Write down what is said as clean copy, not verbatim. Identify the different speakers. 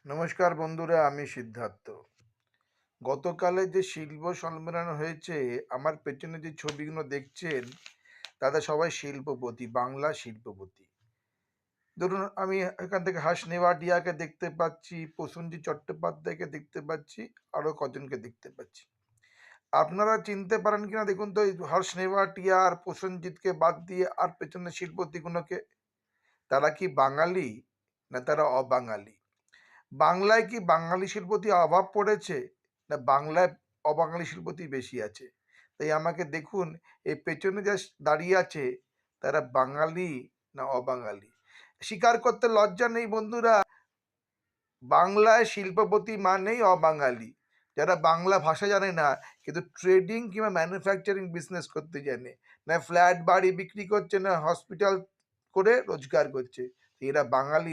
Speaker 1: নমস্কার বন্ধুরা, আমি সিদ্ধার্থ। গতকালে যে শিল্প সম্মেলন হয়েছে, আমার পেছনে যে ছবিগুলো দেখছেন, তারা সবাই শিল্পপতি, বাংলা শিল্পপতি। ধরুন, আমি এখান থেকে হাস নেভাটিয়াকে দেখতে পাচ্ছি, প্রসেনজিৎ চট্টোপাধ্যায়কে দেখতে পাচ্ছি, আরো কজনকে দেখতে পাচ্ছি। আপনারা চিনতে পারেন কিনা দেখুন তো, এই হর্ষ নেভাটিয়া আর প্রসেনজিৎকে বাদ দিয়ে আর পেছনে শিল্পপতিগুলোকে। তারা কি বাঙালি, না তারা অবাঙালি? বাংলায় কি বাঙালি শিল্পপতি অভাব পড়েছে, না বাংলায় অবাঙালি শিল্পপতি বেশি আছে? তাই আমাকে দেখুন, এই পেছনে যা দাঁড়িয়ে আছে, তারা বাঙালি না অবাঙালি? স্বীকার করতে লজ্জা নেই বন্ধুরা, বাংলায় শিল্পপতি মানেই অবাঙালি। যারা বাংলা ভাষা জানে না, কিন্তু ট্রেডিং কিংবা ম্যানুফ্যাকচারিং বিজনেস করতে জানে, না ফ্ল্যাট বাড়ি বিক্রি করছে, না হসপিটাল করে রোজগার করছে, এরা বাঙালি